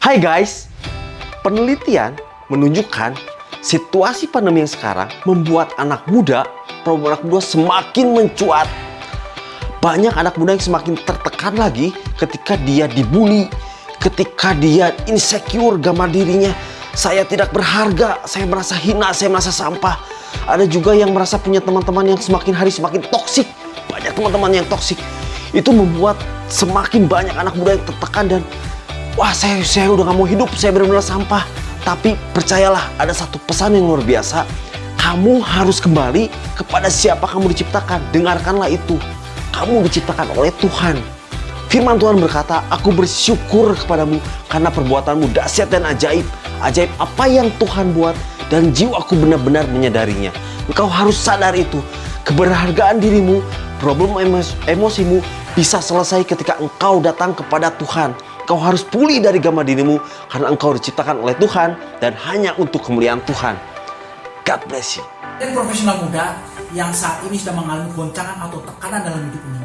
Hai guys, penelitian menunjukkan situasi pandemi yang sekarang membuat problem anak muda semakin mencuat. Banyak anak muda yang semakin tertekan lagi ketika dia dibully, ketika dia insecure gambar dirinya. Saya tidak berharga, saya merasa hina, saya merasa sampah. Ada juga yang merasa punya teman-teman yang semakin hari semakin toksik. Banyak teman-teman yang toksik. Itu membuat semakin banyak anak muda yang tertekan dan wah, saya udah gak mau hidup, saya benar-benar sampah. Tapi percayalah, ada satu pesan yang luar biasa. Kamu harus kembali kepada siapa kamu diciptakan. Dengarkanlah itu. Kamu diciptakan oleh Tuhan. Firman Tuhan berkata, aku bersyukur kepadamu karena perbuatanmu dahsyat dan ajaib. Ajaib apa yang Tuhan buat dan jiwaku benar-benar menyadarinya. Engkau harus sadar itu. Keberhargaan dirimu, problem emosimu bisa selesai ketika engkau datang kepada Tuhan. Engkau harus pulih dari gambar dirimu karena engkau diciptakan oleh Tuhan dan hanya untuk kemuliaan Tuhan. God bless you. Dan profesional muda yang saat ini sudah mengalami goncangan atau tekanan dalam hidup ini,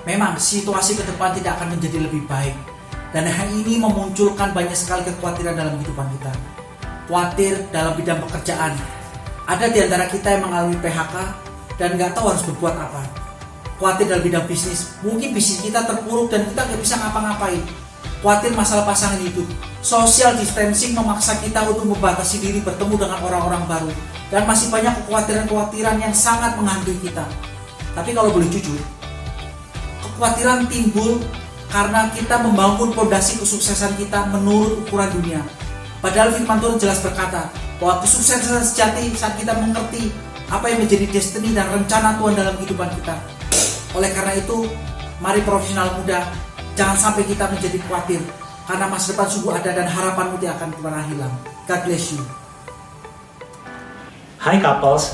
memang situasi ke depan tidak akan menjadi lebih baik. Dan hal ini memunculkan banyak sekali kekhawatiran dalam kehidupan kita. Khawatir dalam bidang pekerjaan. Ada di antara kita yang mengalami PHK dan nggak tahu harus berbuat apa. Khawatir dalam bidang bisnis. Mungkin bisnis kita terpuruk dan kita nggak bisa ngapa-ngapain. Khawatir masalah pasangan hidup. Social distancing memaksa kita untuk membatasi diri bertemu dengan orang-orang baru. Dan masih banyak kekhawatiran-kekhawatiran yang sangat menghantui kita. Tapi kalau boleh jujur, kekhawatiran timbul karena kita membangun fondasi kesuksesan kita menurut ukuran dunia. Padahal firman Tuhan jelas berkata bahwa kesuksesan sejati saat kita mengerti apa yang menjadi destiny dan rencana Tuhan dalam kehidupan kita. Oleh karena itu, mari profesional muda, jangan sampai kita menjadi khawatir, karena masa depan sungguh ada dan harapanmu tidak akan pernah hilang. God bless you. Hai couples,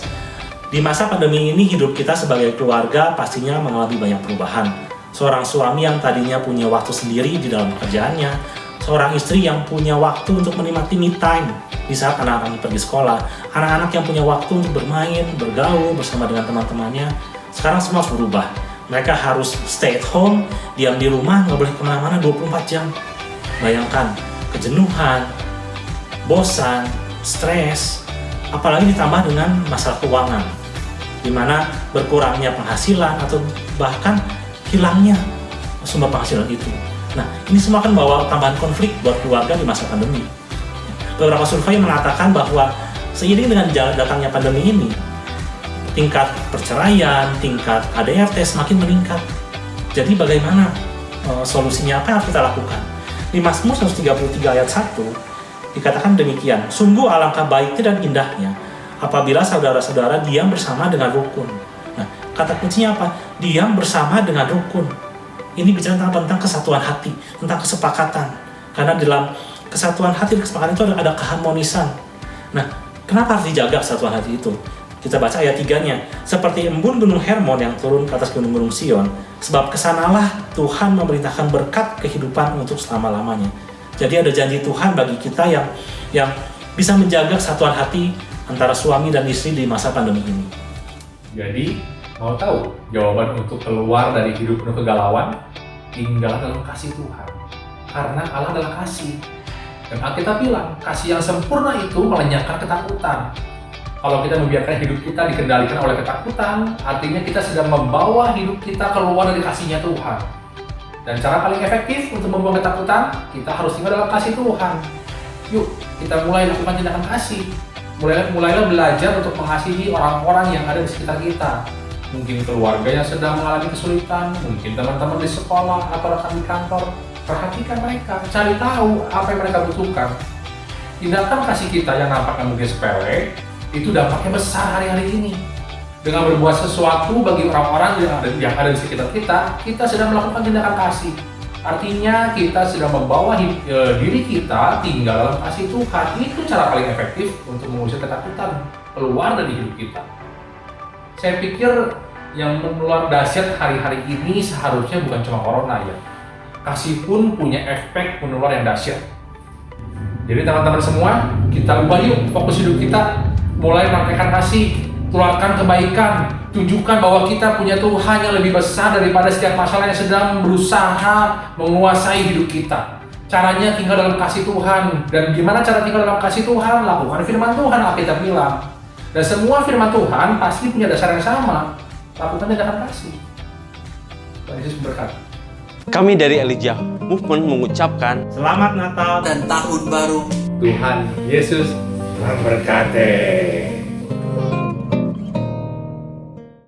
di masa pandemi ini hidup kita sebagai keluarga pastinya mengalami banyak perubahan. Seorang suami yang tadinya punya waktu sendiri di dalam pekerjaannya, seorang istri yang punya waktu untuk menikmati me time di saat anak-anaknya pergi sekolah, anak-anak yang punya waktu untuk bermain, bergaul bersama dengan teman-temannya, sekarang semua harus berubah. Mereka harus stay at home, diam di rumah, nggak boleh kemana-mana 24 jam. Bayangkan, kejenuhan, bosan, stres, apalagi ditambah dengan masalah keuangan, di mana berkurangnya penghasilan atau bahkan hilangnya sumber penghasilan itu. Nah, ini semua akan bawa tambahan konflik buat keluarga di masa pandemi. Beberapa survei mengatakan bahwa seiring dengan datangnya pandemi ini, tingkat perceraian, tingkat KDRT semakin meningkat. Jadi bagaimana solusinya, apa yang harus kita lakukan? Di Mazmur 133 ayat 1 dikatakan demikian, sungguh alangkah baiknya dan indahnya apabila saudara-saudara diam bersama dengan rukun. Nah, kata kuncinya apa? Diam bersama dengan rukun. Ini bicara tentang kesatuan hati, tentang kesepakatan. Karena dalam kesatuan hati dan kesepakatan itu ada keharmonisan. Nah, kenapa harus dijaga kesatuan hati itu? Kita baca ayat 3-nya. Seperti embun gunung Hermon yang turun ke atas gunung-gunung Sion, sebab kesanalah Tuhan memerintahkan berkat kehidupan untuk selama-lamanya. Jadi ada janji Tuhan bagi kita yang bisa menjaga kesatuan hati antara suami dan istri di masa pandemi ini. Jadi, mau tahu jawaban untuk keluar dari hidup penuh kegalauan? Tinggal dalam kasih Tuhan. Karena Allah adalah kasih. Dan Alkitab bilang, kasih yang sempurna itu melenyapkan ketakutan. Kalau kita membiarkan hidup kita dikendalikan oleh ketakutan, artinya kita sedang membawa hidup kita keluar dari kasihnya Tuhan. Dan cara paling efektif untuk membuang ketakutan, kita harus tinggal dalam kasih Tuhan. Yuk, kita mulai lakukan tindakan kasih. Mulailah belajar untuk mengasihi orang-orang yang ada di sekitar kita. Mungkin keluarga yang sedang mengalami kesulitan, mungkin teman-teman di sekolah atau rekan di kantor. Perhatikan mereka, cari tahu apa yang mereka butuhkan. Tindakan kasih kita yang nampaknya mungkin sepele, itu dampaknya besar hari-hari ini. Dengan berbuat sesuatu bagi orang-orang yang ada di sekitar kita sedang melakukan tindakan kasih. Artinya kita sedang membawa diri kita tinggal dalam kasih Tuhan. Itu cara paling efektif untuk mengusir ketakutan keluar dari hidup kita. Saya pikir yang menular dahsyat hari-hari ini seharusnya bukan cuma corona ya. Kasih pun punya efek menular yang dahsyat. Jadi teman-teman semua, kita ubah yuk fokus hidup kita. Mulai mempraktikkan kasih, tularkan kebaikan, tunjukkan bahwa kita punya Tuhan yang lebih besar daripada setiap masalah yang sedang berusaha menguasai hidup kita. caranya tinggal dalam kasih Tuhan. Dan gimana cara tinggal dalam kasih Tuhan? Lakukan firman Tuhan, Alkitab bilang. Dan semua firman Tuhan pasti punya dasar yang sama. Lakukan tindakan kasih. Tuhan Yesus memberkati. Kami dari Elijah Movement mengucapkan Selamat Natal Dan tahun baru. Tuhan Yesus memberkati.